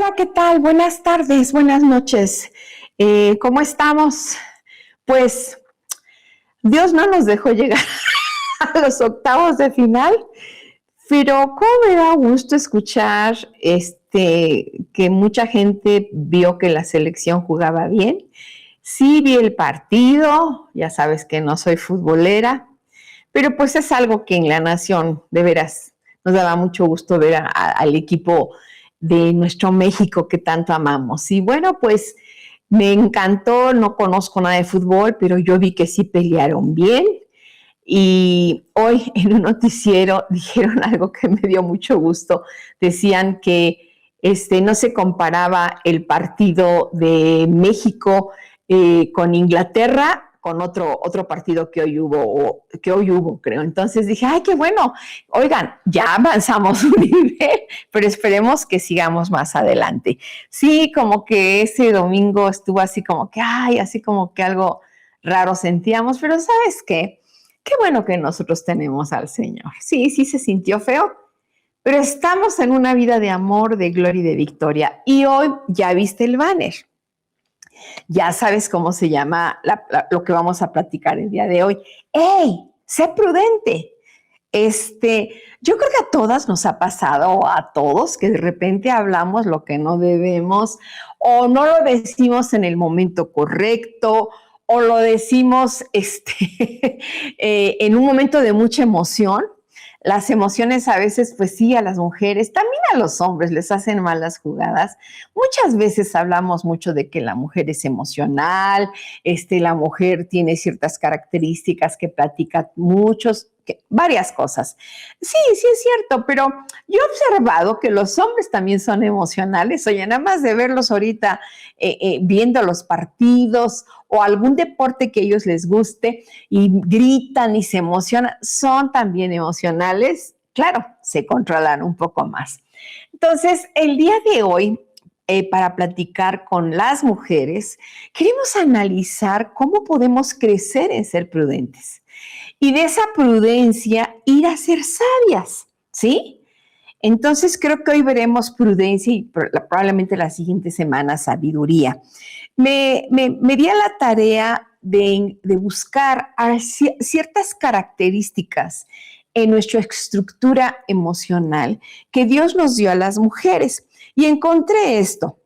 Hola, ¿qué tal? Buenas tardes, buenas noches. ¿Cómo estamos? Pues Dios no nos dejó llegar a los octavos de final, pero cómo me da gusto escuchar que mucha gente vio que la selección jugaba bien. Sí vi el partido, ya sabes que no soy futbolera, pero pues es algo que en La Nación, de veras, nos daba mucho gusto ver al equipo de nuestro México que tanto amamos. Y bueno, pues me encantó, no conozco nada de fútbol, pero yo vi que sí pelearon bien. Y hoy en un noticiero dijeron algo que me dio mucho gusto. Decían que no se comparaba el partido de México con Inglaterra con otro partido que hoy hubo, creo. Entonces dije, ay, qué bueno. Oigan, ya avanzamos un nivel, pero esperemos que sigamos más adelante. Sí, como que ese domingo estuvo así como que, ay, así como que algo raro sentíamos, pero ¿sabes qué? Qué bueno que nosotros tenemos al Señor. Sí, sí se sintió feo, pero estamos en una vida de amor, de gloria y de victoria. Y hoy ya viste el banner. Ya sabes cómo se llama lo que vamos a platicar el día de hoy. ¡Ey! Sé prudente. Yo creo que a todas nos ha pasado, o a todos, que de repente hablamos lo que no debemos, o no lo decimos en el momento correcto, o lo decimos en un momento de mucha emoción. Las emociones a veces, pues sí, a las mujeres, también a los hombres les hacen malas jugadas. Muchas veces hablamos mucho de que la mujer es emocional, la mujer tiene ciertas características que platica muchos, varias cosas. Sí, sí es cierto, pero yo he observado que los hombres también son emocionales. Oye, nada más de verlos ahorita viendo los partidos o algún deporte que a ellos les guste y gritan y se emocionan, son también emocionales. Claro, se controlan un poco más. Entonces, el día de hoy, para platicar con las mujeres, queremos analizar cómo podemos crecer en ser prudentes y de esa prudencia ir a ser sabias, ¿sí? Entonces creo que hoy veremos prudencia y probablemente la siguiente semana sabiduría. Me di a la tarea de buscar ciertas características en nuestra estructura emocional que Dios nos dio a las mujeres y encontré esto.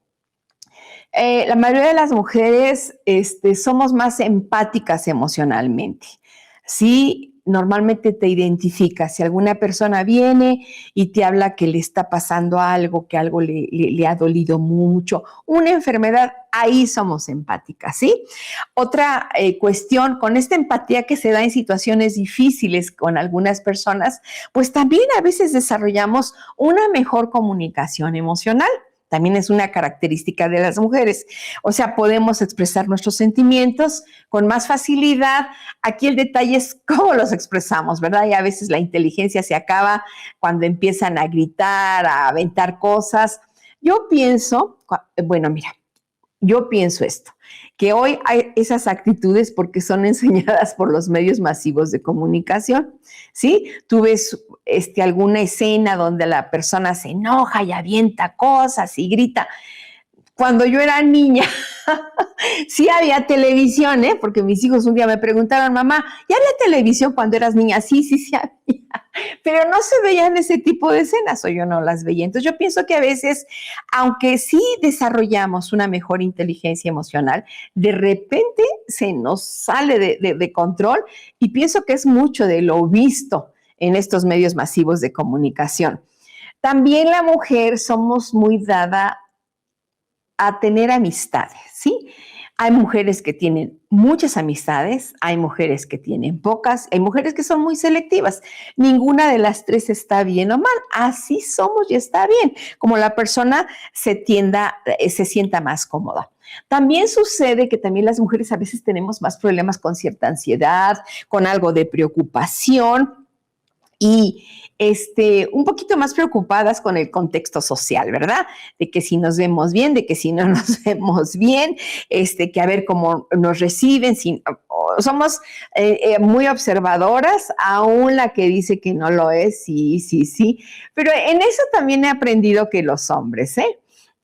La mayoría de las mujeres somos más empáticas emocionalmente. Sí, normalmente te identificas. Si alguna persona viene y te habla que le está pasando algo, que algo le ha dolido mucho, una enfermedad, ahí somos empáticas, ¿sí? Otra cuestión, con esta empatía que se da en situaciones difíciles con algunas personas, pues también a veces desarrollamos una mejor comunicación emocional. También es una característica de las mujeres. O sea, podemos expresar nuestros sentimientos con más facilidad. Aquí el detalle es cómo los expresamos, ¿verdad? Y a veces la inteligencia se acaba cuando empiezan a gritar, a aventar cosas. Yo pienso, bueno, mira, yo pienso esto, que hoy hay esas actitudes porque son enseñadas por los medios masivos de comunicación, ¿sí? Tú ves alguna escena donde la persona se enoja y avienta cosas y grita. Cuando yo era niña, sí había televisión, porque mis hijos un día me preguntaron, mamá, ¿ya había televisión cuando eras niña? Sí, sí, sí había, pero no se veían ese tipo de escenas o yo no las veía. Entonces yo pienso que a veces, aunque sí desarrollamos una mejor inteligencia emocional, de repente se nos sale de control y pienso que es mucho de lo visto en estos medios masivos de comunicación. También la mujer somos muy dada a tener amistades, ¿sí? Hay mujeres que tienen muchas amistades, hay mujeres que tienen pocas, hay mujeres que son muy selectivas. Ninguna de las tres está bien o mal. Así somos y está bien, como la persona se sienta más cómoda. También sucede que también las mujeres a veces tenemos más problemas con cierta ansiedad, con algo de preocupación y un poquito más preocupadas con el contexto social, ¿verdad? De que si nos vemos bien, de que si no nos vemos bien, que a ver cómo nos reciben, somos muy observadoras, aún la que dice que no lo es, sí, sí, sí, pero en eso también he aprendido que los hombres,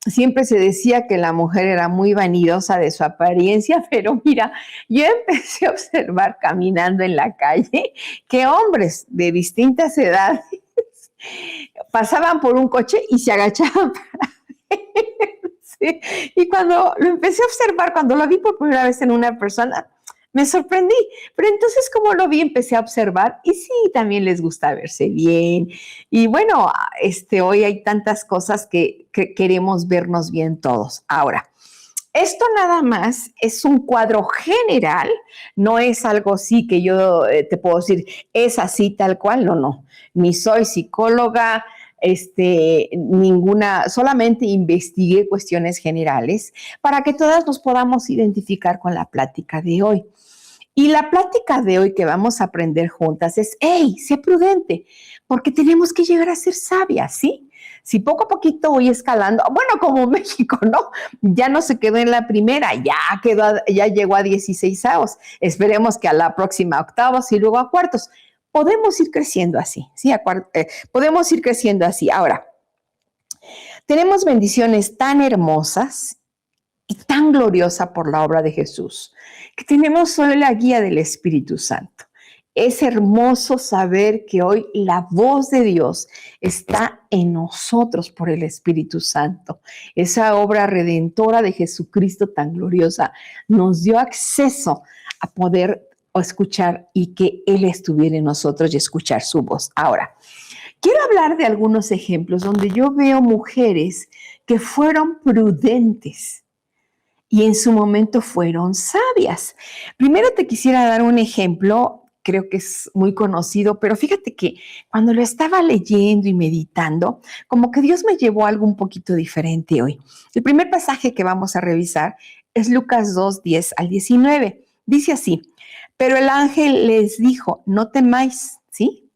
siempre se decía que la mujer era muy vanidosa de su apariencia, pero mira, yo empecé a observar caminando en la calle que hombres de distintas edades pasaban por un coche y se agachaban para verse. Y cuando lo empecé a observar, cuando lo vi por primera vez en una persona, me sorprendí. Pero entonces, como lo vi, empecé a observar y sí, también les gusta verse bien. Y bueno, hoy hay tantas cosas que queremos vernos bien todos. Ahora, esto nada más es un cuadro general, no es algo así que yo te puedo decir, es así tal cual, no, no. Ni soy psicóloga, ninguna, solamente investigué cuestiones generales para que todas nos podamos identificar con la plática de hoy. Y la plática de hoy que vamos a aprender juntas es, hey, sé prudente, porque tenemos que llegar a ser sabias, ¿sí? Si poco a poquito voy escalando, bueno, como México, ¿no? Ya no se quedó en la primera, ya llegó a 16avos. Esperemos que a la próxima octavos y luego a cuartos. Podemos ir creciendo así, ¿sí? Podemos ir creciendo así. Ahora, tenemos bendiciones tan hermosas y tan gloriosa por la obra de Jesús, que tenemos hoy la guía del Espíritu Santo. Es hermoso saber que hoy la voz de Dios está en nosotros por el Espíritu Santo. Esa obra redentora de Jesucristo tan gloriosa nos dio acceso a poder escuchar y que Él estuviera en nosotros y escuchar su voz. Ahora, quiero hablar de algunos ejemplos donde yo veo mujeres que fueron prudentes y en su momento fueron sabias. Primero te quisiera dar un ejemplo, creo que es muy conocido, pero fíjate que cuando lo estaba leyendo y meditando, como que Dios me llevó a algo un poquito diferente hoy. El primer pasaje que vamos a revisar es Lucas 2, 10 al 19. Dice así, pero el ángel les dijo, no temáis, ¿sí?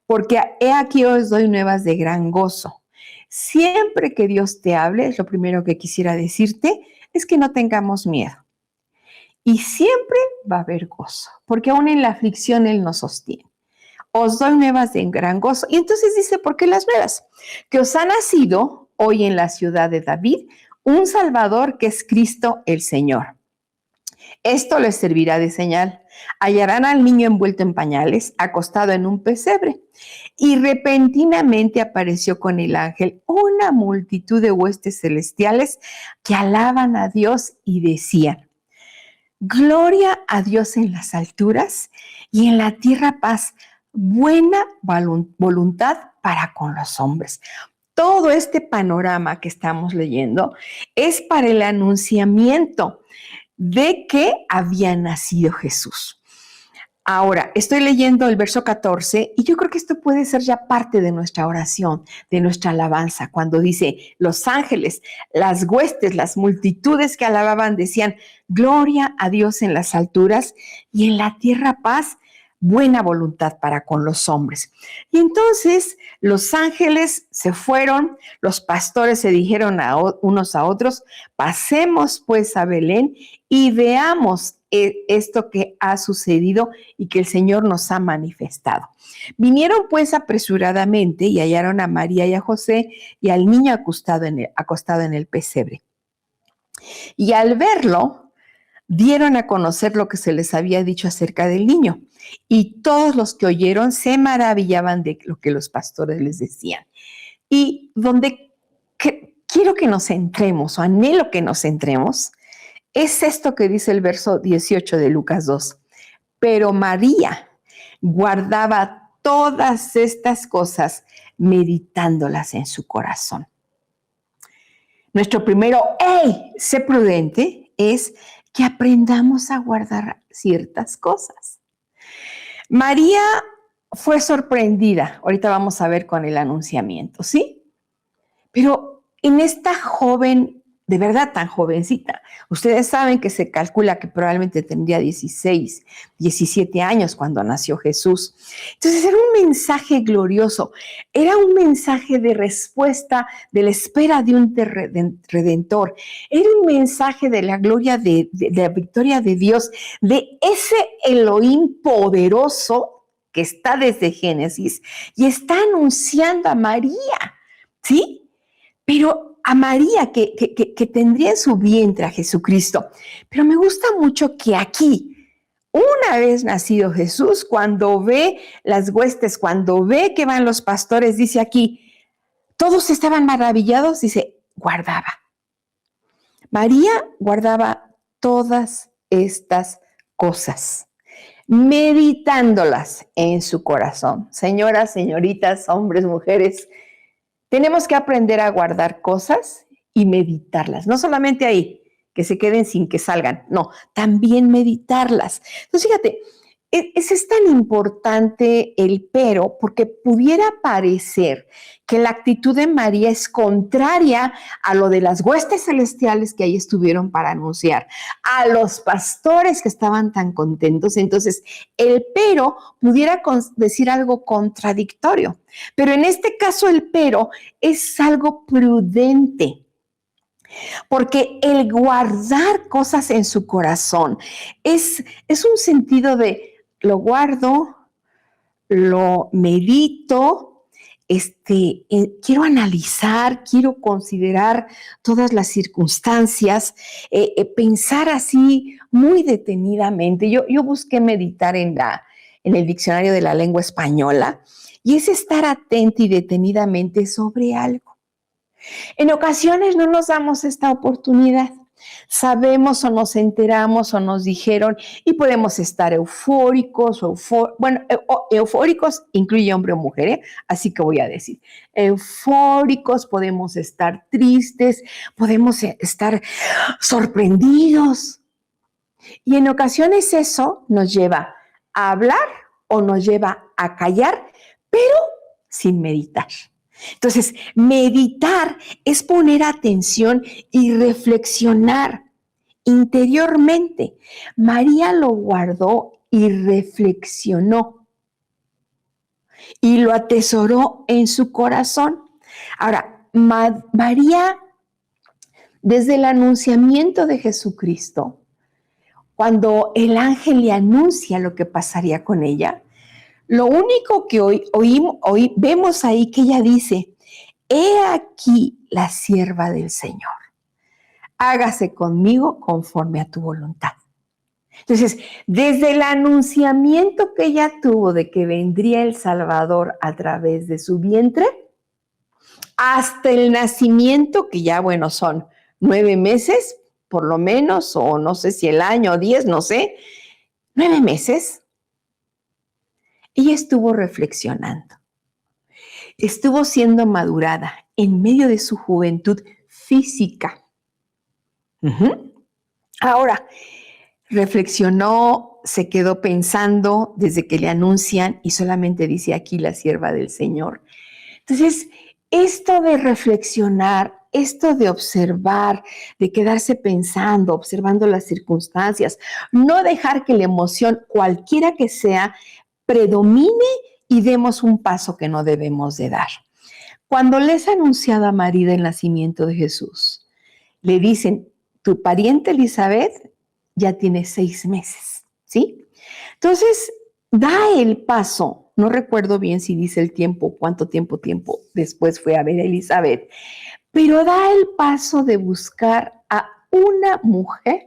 Porque he aquí os doy nuevas de gran gozo. Siempre que Dios te hable, es lo primero que quisiera decirte, es que no tengamos miedo. Y siempre va a haber gozo, porque aún en la aflicción Él nos sostiene. Os doy nuevas de gran gozo. Y entonces dice, ¿por qué las nuevas? Que os ha nacido hoy en la ciudad de David un Salvador que es Cristo el Señor. Esto les servirá de señal. Hallarán al niño envuelto en pañales, acostado en un pesebre. Y repentinamente apareció con el ángel una multitud de huestes celestiales que alaban a Dios y decían, gloria a Dios en las alturas y en la tierra paz, buena voluntad para con los hombres. Todo este panorama que estamos leyendo es para el anunciamiento de que había nacido Jesús. Ahora, estoy leyendo el verso 14 y yo creo que esto puede ser ya parte de nuestra oración, de nuestra alabanza, cuando dice, los ángeles, las huestes, las multitudes que alababan decían, gloria a Dios en las alturas y en la tierra paz, buena voluntad para con los hombres. Y entonces los ángeles se fueron, los pastores se dijeron unos a otros, pasemos pues a Belén y veamos esto que ha sucedido y que el Señor nos ha manifestado. Vinieron pues apresuradamente y hallaron a María y a José y al niño acostado en el pesebre. Y al verlo, dieron a conocer lo que se les había dicho acerca del niño. Y todos los que oyeron se maravillaban de lo que los pastores les decían. Y donde quiero que nos centremos, o anhelo que nos centremos, es esto que dice el verso 18 de Lucas 2. Pero María guardaba todas estas cosas, meditándolas en su corazón. Nuestro primero, hey, sé prudente, es que aprendamos a guardar ciertas cosas. María fue sorprendida, ahorita vamos a ver con el anunciamiento, ¿sí? Pero en esta joven, de verdad tan jovencita, ustedes saben que se calcula que probablemente tendría 16, 17 años cuando nació Jesús. Entonces era un mensaje glorioso, era un mensaje de respuesta, de la espera de un redentor, era un mensaje de la gloria, de la victoria de Dios, de ese Elohim poderoso que está desde Génesis y está anunciando a María, ¿sí? Pero a María que tendría en su vientre a Jesucristo. Pero me gusta mucho que aquí, una vez nacido Jesús, cuando ve las huestes, cuando ve que van los pastores, dice aquí, todos estaban maravillados, dice, guardaba. María guardaba todas estas cosas, meditándolas en su corazón. Señoras, señoritas, hombres, mujeres, tenemos que aprender a guardar cosas y meditarlas. No solamente ahí, que se queden sin que salgan, no, también meditarlas. Entonces, fíjate, es tan importante el pero porque pudiera parecer que la actitud de María es contraria a lo de las huestes celestiales que ahí estuvieron para anunciar, a los pastores que estaban tan contentos. Entonces, el pero pudiera decir algo contradictorio, pero en este caso el pero es algo prudente. Porque el guardar cosas en su corazón es un sentido de lo guardo, lo medito, quiero analizar, quiero considerar todas las circunstancias, pensar así muy detenidamente. Yo busqué meditar en el diccionario de la lengua española y es estar atento y detenidamente sobre algo. En ocasiones no nos damos esta oportunidad. Sabemos o nos enteramos o nos dijeron y podemos estar eufóricos eufóricos incluye hombre o mujer, así que voy a decir, eufóricos, podemos estar tristes, podemos estar sorprendidos. Y en ocasiones eso nos lleva a hablar o nos lleva a callar, pero sin meditar. Entonces, meditar es poner atención y reflexionar interiormente. María lo guardó y reflexionó y lo atesoró en su corazón. Ahora, María, desde el anunciamiento de Jesucristo, cuando el ángel le anuncia lo que pasaría con ella, lo único que hoy vemos ahí que ella dice, he aquí la sierva del Señor, hágase conmigo conforme a tu voluntad. Entonces, desde el anunciamiento que ella tuvo de que vendría el Salvador a través de su vientre, hasta el nacimiento, que ya, bueno, son 9 meses, por lo menos, o no sé si el año, 10, no sé, 9 meses, ella estuvo reflexionando, estuvo siendo madurada en medio de su juventud física. Ahora, reflexionó, se quedó pensando desde que le anuncian y solamente dice aquí la sierva del Señor. Entonces, esto de reflexionar, esto de observar, de quedarse pensando, observando las circunstancias, no dejar que la emoción, cualquiera que sea, predomine y demos un paso que no debemos de dar. Cuando les ha anunciado a María el nacimiento de Jesús, le dicen, tu pariente Elizabeth ya tiene 6 meses, ¿sí? Entonces, da el paso, no recuerdo bien si dice el tiempo, cuánto tiempo después fue a ver a Elizabeth, pero da el paso de buscar a una mujer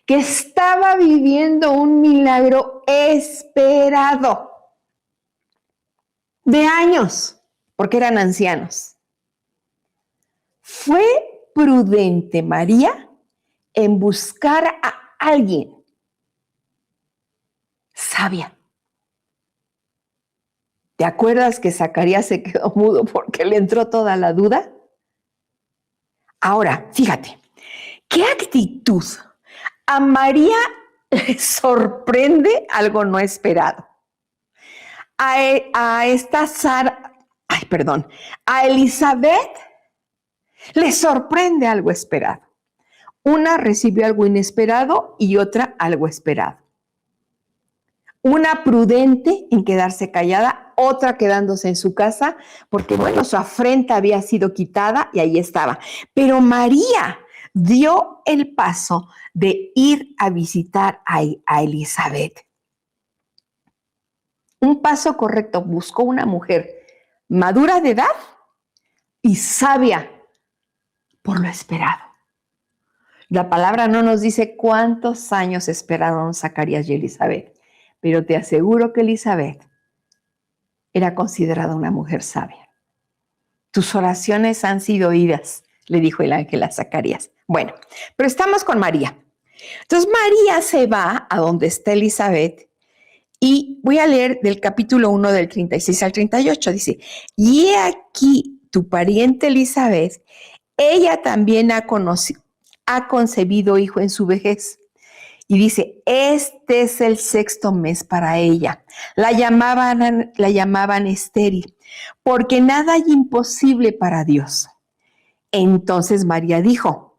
que estaba viviendo un milagro esperado de años, porque eran ancianos. Fue prudente María en buscar a alguien sabia. ¿Te acuerdas que Zacarías se quedó mudo porque le entró toda la duda? Ahora, fíjate, ¿qué actitud? A María le sorprende algo no esperado. A Elizabeth le sorprende algo esperado. Una recibió algo inesperado y otra algo esperado. Una prudente en quedarse callada, otra quedándose en su casa, porque bueno, su afrenta había sido quitada y ahí estaba. Pero María dio el paso de ir a visitar a Elizabeth. Un paso correcto, buscó una mujer madura de edad, y sabia por lo esperado. La palabra no nos dice cuántos años esperaron Zacarías y Elizabeth, pero te aseguro que Elizabeth era considerada una mujer sabia. Tus oraciones han sido oídas, le dijo el ángel a Zacarías. Bueno, pero estamos con María. Entonces María se va a donde está Elizabeth y voy a leer del capítulo 1 del 36 al 38. Dice, y he aquí tu pariente Elizabeth, ella también ha concebido hijo en su vejez. Y dice, este es el 6º mes para ella. La llamaban estéril, porque nada hay imposible para Dios. Entonces María dijo,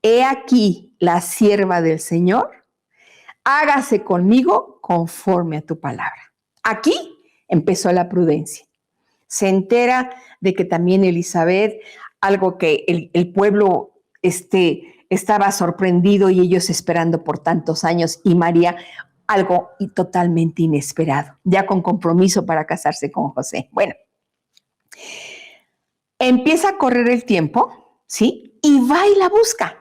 he aquí la sierva del Señor, hágase conmigo conforme a tu palabra. Aquí empezó la prudencia. Se entera de que también Elizabeth, algo que el pueblo estaba sorprendido y ellos esperando por tantos años, y María, algo totalmente inesperado, ya con compromiso para casarse con José. Bueno, empieza a correr el tiempo, ¿sí? Y va y la busca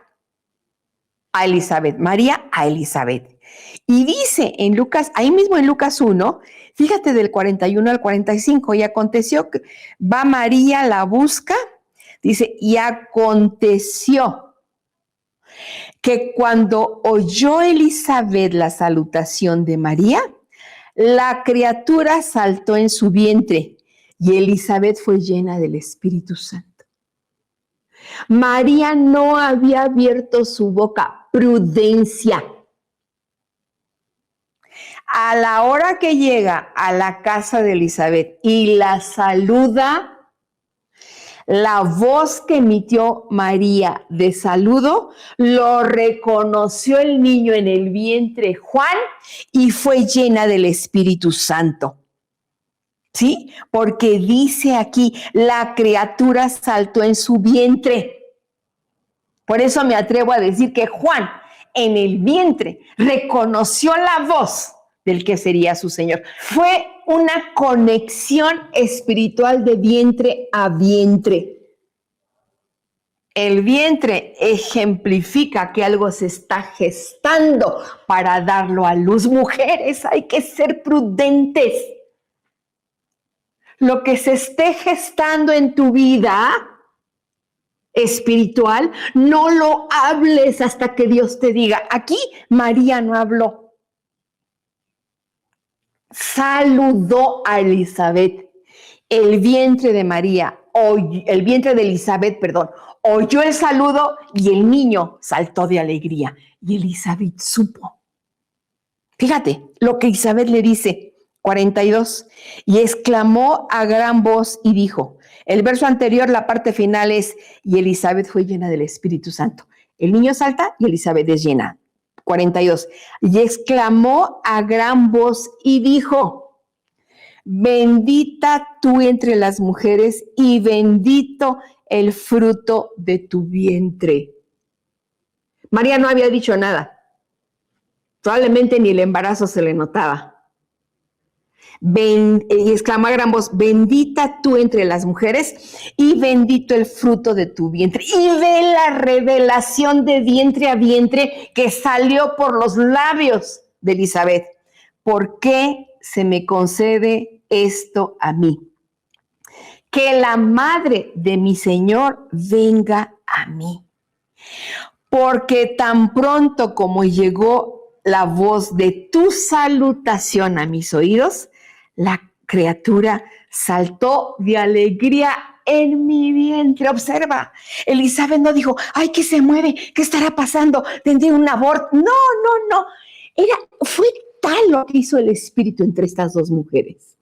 a Elizabeth, María a Elizabeth. Y dice en Lucas, ahí mismo en Lucas 1, fíjate del 41 al 45, y aconteció que va María, la busca, dice, y aconteció que cuando oyó Elizabeth la salutación de María, la criatura saltó en su vientre y Elizabeth fue llena del Espíritu Santo. María no había abierto su boca, prudencia. A la hora que llega a la casa de Elizabeth y la saluda, la voz que emitió María de saludo lo reconoció el niño en el vientre Juan y fue llena del Espíritu Santo. ¿Sí? Porque dice aquí, la criatura saltó en su vientre. Por eso me atrevo a decir que Juan en el vientre reconoció la voz del que sería su Señor. Fue una conexión espiritual de vientre a vientre. El vientre ejemplifica que algo se está gestando para darlo a luz. Mujeres, hay que ser prudentes. Lo que se esté gestando en tu vida espiritual, no lo hables hasta que Dios te diga. Aquí María no habló. Saludó a Elizabeth. El vientre de María, el vientre de Elizabeth, perdón, oyó el saludo y el niño saltó de alegría. Y Elizabeth supo. Fíjate lo que Isabel le dice, 42, y exclamó a gran voz y dijo, el verso anterior, la parte final es, y Elizabeth fue llena del Espíritu Santo. El niño salta y Elizabeth es llena. 42, y exclamó a gran voz y dijo, bendita tú entre las mujeres y bendito el fruto de tu vientre. María no había dicho nada. Probablemente ni el embarazo se le notaba. Y exclamó a gran voz, bendita tú entre las mujeres y bendito el fruto de tu vientre. Y ve la revelación de vientre a vientre que salió por los labios de Elizabeth. ¿Por qué se me concede esto a mí? Que la madre de mi Señor venga a mí. Porque tan pronto como llegó la voz de tu salutación a mis oídos, la criatura saltó de alegría en mi vientre. Observa, Elizabeth no dijo, ay, ¿qué se mueve? ¿Qué estará pasando? ¿Tendré un aborto? No. Fue tal lo que hizo el Espíritu entre estas dos mujeres.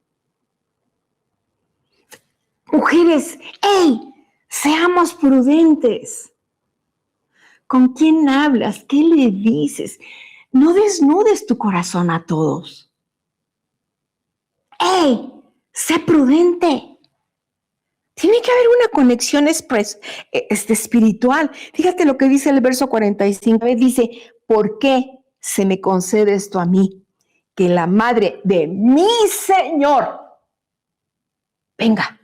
Mujeres, ¡hey! Seamos prudentes. ¿Con quién hablas? ¿Qué le dices? No desnudes tu corazón a todos. ¡Ey! Sé prudente. Tiene que haber una conexión espiritual. Fíjate lo que dice el verso 45. Dice, ¿por qué se me concede esto a mí? Que la madre de mi Señor venga.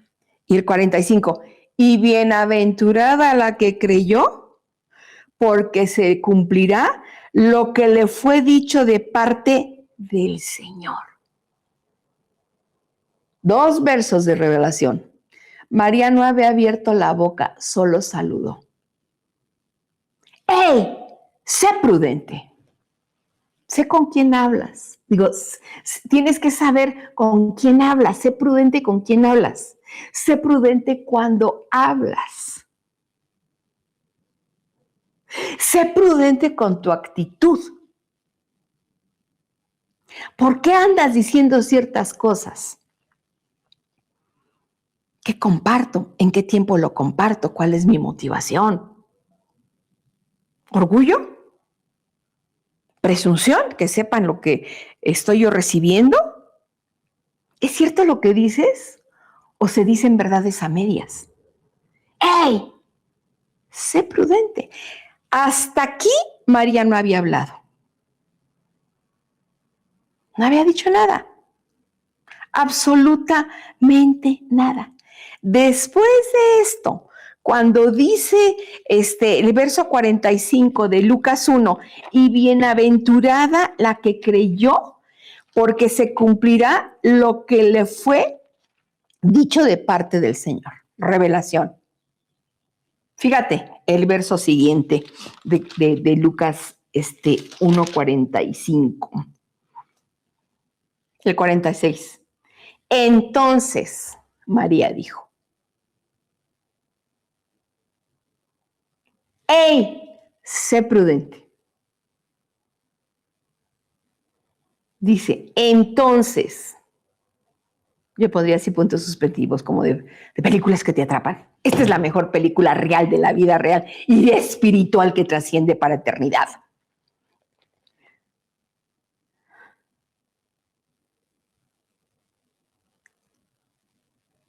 Y el 45. y bienaventurada la que creyó, porque se cumplirá lo que le fue dicho de parte del Señor. 2 versos de revelación. María no había abierto la boca, solo saludó. ¡Ey! Sé prudente. Sé con quién hablas. Digo, tienes que saber con quién hablas. Sé prudente con quién hablas. Sé prudente cuando hablas. Sé prudente con tu actitud. ¿Por qué andas diciendo ciertas cosas? ¿Qué comparto? ¿En qué tiempo lo comparto? ¿Cuál es mi motivación? ¿Orgullo? ¿Presunción? ¿Que sepan lo que estoy yo recibiendo? ¿Es cierto lo que dices? ¿O se dicen verdades a medias? ¡Ey! Sé prudente. Hasta aquí María no había hablado. No había dicho nada. Absolutamente nada. Después de esto, cuando dice el verso 45 de Lucas 1, y bienaventurada la que creyó, porque se cumplirá lo que le fue dicho de parte del Señor. Revelación. Fíjate, el verso siguiente de Lucas 1:45. El 46. Entonces, María dijo, ¡hey! Sé prudente. Dice, entonces, yo podría decir puntos suspensivos como de películas que te atrapan. Esta es la mejor película real de la vida real y espiritual que trasciende para eternidad.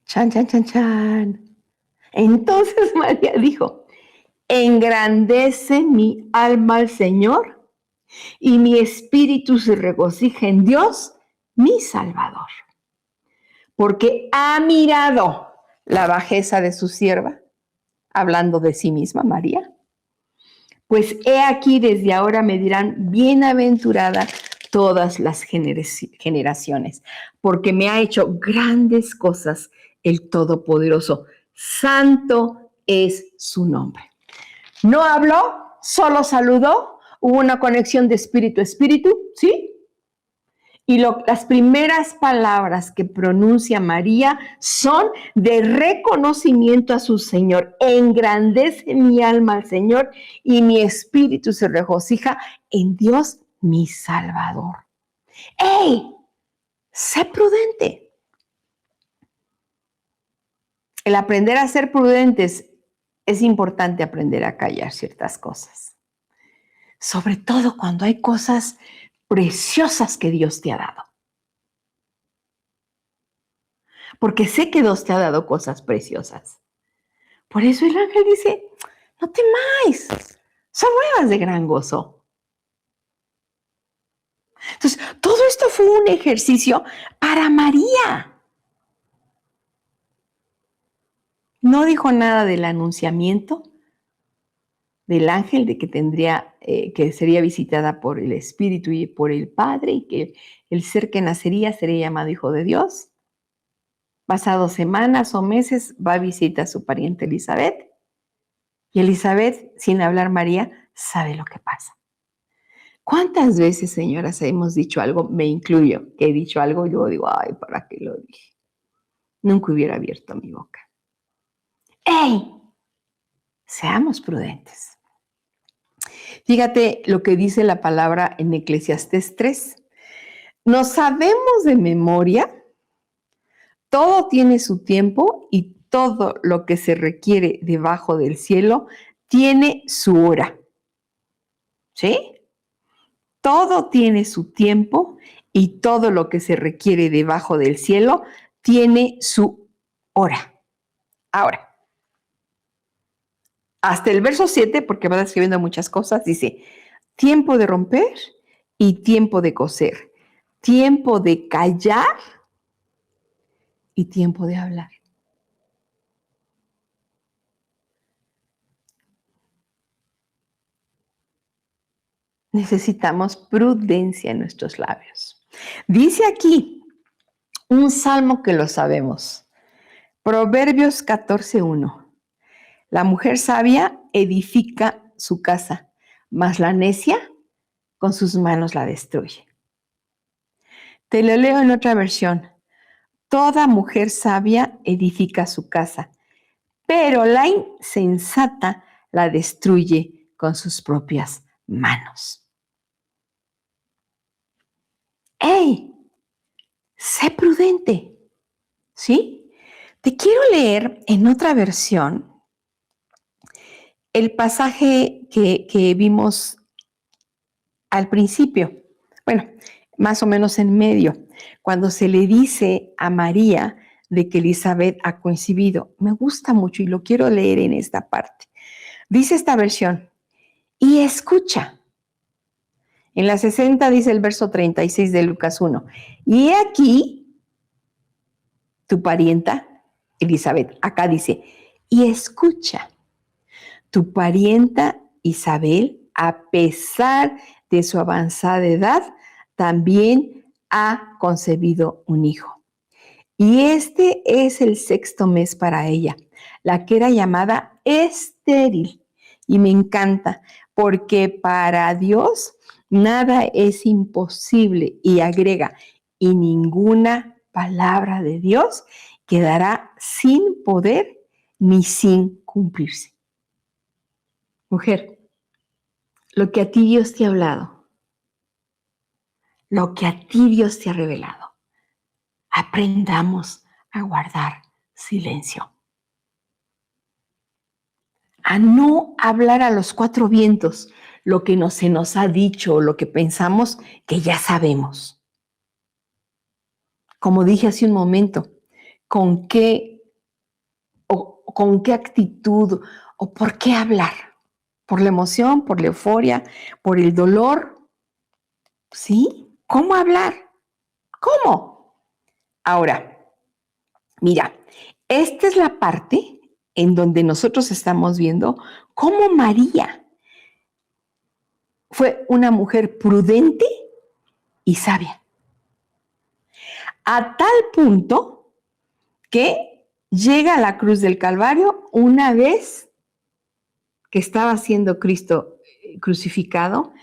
Chan, chan, chan, chan. Entonces María dijo, engrandece mi alma al Señor y mi espíritu se regocija en Dios, mi Salvador, porque ha mirado la bajeza de su sierva, hablando de sí misma, María. Pues he aquí desde ahora me dirán bienaventurada todas las generaciones, porque me ha hecho grandes cosas el Todopoderoso. Santo es su nombre. No habló, solo saludó, hubo una conexión de espíritu a espíritu, ¿sí? Y las primeras palabras que pronuncia María son de reconocimiento a su Señor. Engrandece mi alma al Señor y mi espíritu se regocija en Dios mi Salvador. ¡Ey! Sé prudente. El aprender a ser prudentes es importante aprender a callar ciertas cosas. Sobre todo cuando hay cosas preciosas que Dios te ha dado. Porque sé que Dios te ha dado cosas preciosas. Por eso el ángel dice, no temáis, son nuevas de gran gozo. Entonces, todo esto fue un ejercicio para María. No dijo nada del anunciamiento del ángel, de que que sería visitada por el Espíritu y por el Padre, y que el ser que nacería sería llamado Hijo de Dios. Pasados semanas o meses va a visitar a su pariente Elizabeth. Y Elizabeth, sin hablar María, sabe lo que pasa. ¿Cuántas veces, señoras, hemos dicho algo? Me incluyo, que he dicho algo y luego digo, ay, ¿para qué lo dije? Nunca hubiera abierto mi boca. ¡Ey! Seamos prudentes. Fíjate lo que dice la palabra en Eclesiastés 3. No sabemos de memoria, todo tiene su tiempo y todo lo que se requiere debajo del cielo tiene su hora. ¿Sí? Todo tiene su tiempo y todo lo que se requiere debajo del cielo tiene su hora. Ahora, hasta el verso 7, porque va describiendo muchas cosas, dice, tiempo de romper y tiempo de coser, tiempo de callar y tiempo de hablar. necesitamos prudencia en nuestros labios. Dice aquí un salmo que lo sabemos. Proverbios 14:1. La mujer sabia edifica su casa, mas la necia con sus manos la destruye. Te lo leo en otra versión. Toda mujer sabia edifica su casa, pero la insensata la destruye con sus propias manos. ¡Ey! Sé prudente, ¿sí? Te quiero leer en otra versión el pasaje que vimos al principio, bueno, más o menos en medio, cuando se le dice a María de que Elizabeth ha concebido. Me gusta mucho y lo quiero leer en esta parte. Dice esta versión, y escucha. En la 60 dice el verso 36 de Lucas 1, y he aquí tu parienta Elizabeth. Acá dice, y escucha, tu parienta Isabel, a pesar de su avanzada edad, también ha concebido un hijo. Y este es el 6º mes para ella, la que era llamada estéril. Y me encanta, porque para Dios nada es imposible. Y agrega, y ninguna palabra de Dios quedará sin poder ni sin cumplirse. Mujer, lo que a ti Dios te ha hablado, lo que a ti Dios te ha revelado, aprendamos a guardar silencio. A no hablar a los 4 vientos lo que se nos ha dicho, lo que pensamos que ya sabemos. Como dije hace un momento, ¿con qué actitud o por qué hablar? ¿Por la emoción, por la euforia, por el dolor? ¿Sí? ¿Cómo hablar? ¿Cómo? Ahora, mira, esta es la parte en donde nosotros estamos viendo cómo María fue una mujer prudente y sabia. A tal punto que llega a la cruz del Calvario una vez que estaba siendo Cristo crucificado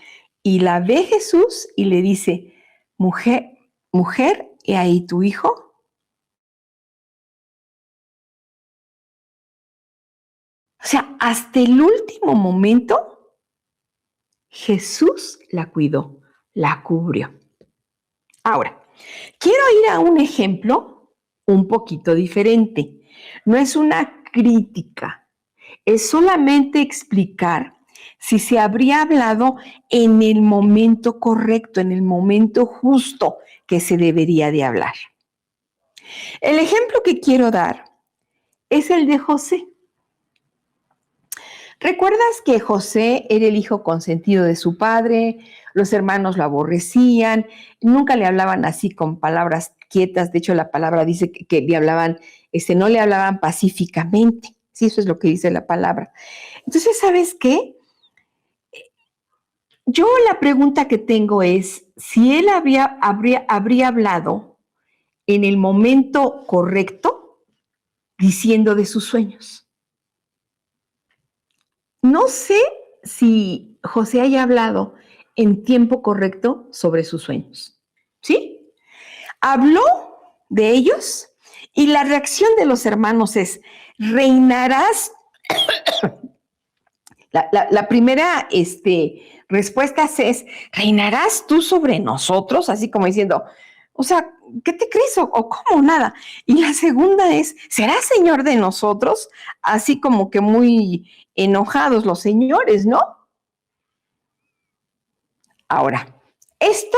y la ve Jesús y le dice, mujer, ¿he ahí tu hijo? O sea, hasta el último momento, Jesús la cuidó, la cubrió. Ahora, quiero ir a un ejemplo un poquito diferente. No es una crítica, es solamente explicar si se habría hablado en el momento correcto, en el momento justo que se debería de hablar. El ejemplo que quiero dar es el de José. ¿Recuerdas que José era el hijo consentido de su padre? Los hermanos lo aborrecían, nunca le hablaban así con palabras quietas. De hecho, la palabra dice que le hablaban, no le hablaban pacíficamente. Sí, eso es lo que dice la palabra. Entonces, ¿sabes qué? Yo la pregunta que tengo es si él habría hablado en el momento correcto diciendo de sus sueños. No sé si José haya hablado en tiempo correcto sobre sus sueños, ¿sí? Habló de ellos y la reacción de los hermanos es, reinarás. La primera respuesta es, ¿reinarás tú sobre nosotros? Así como diciendo, o sea, ¿qué te crees? ¿O cómo? Nada. Y la segunda es, ¿serás señor de nosotros? Así como que muy enojados los señores, ¿no? Ahora, esto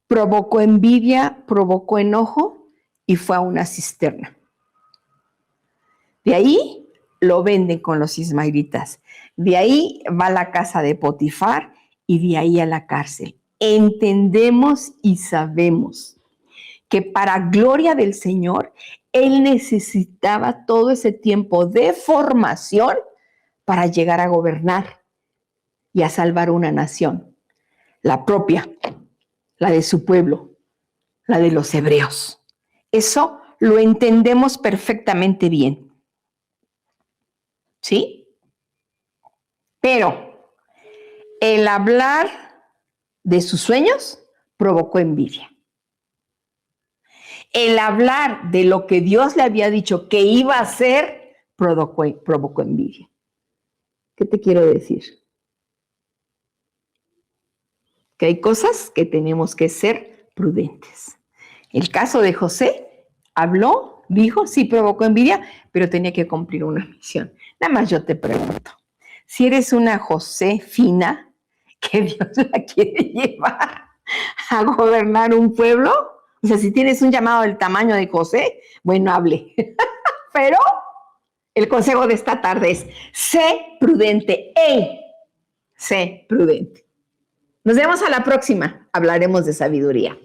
provocó envidia, provocó enojo y fue a una cisterna. De ahí lo venden con los ismaelitas. De ahí va a la casa de Potifar y de ahí a la cárcel. Entendemos y sabemos que para gloria del Señor, él necesitaba todo ese tiempo de formación para llegar a gobernar y a salvar una nación. la propia, la de su pueblo, la de los hebreos. Eso lo entendemos perfectamente bien. ¿Sí? Pero el hablar de sus sueños provocó envidia. El hablar de lo que Dios le había dicho que iba a hacer provocó envidia. ¿Qué te quiero decir? Que hay cosas que tenemos que ser prudentes. El caso de José, habló, dijo, sí provocó envidia, pero tenía que cumplir una misión. Nada más yo te pregunto, si eres una José fina, que Dios la quiere llevar a gobernar un pueblo, o sea, si tienes un llamado del tamaño de José, bueno, hable. Pero el consejo de esta tarde es, sé prudente. ¡Ey! Sé prudente. Nos vemos a la próxima. Hablaremos de sabiduría.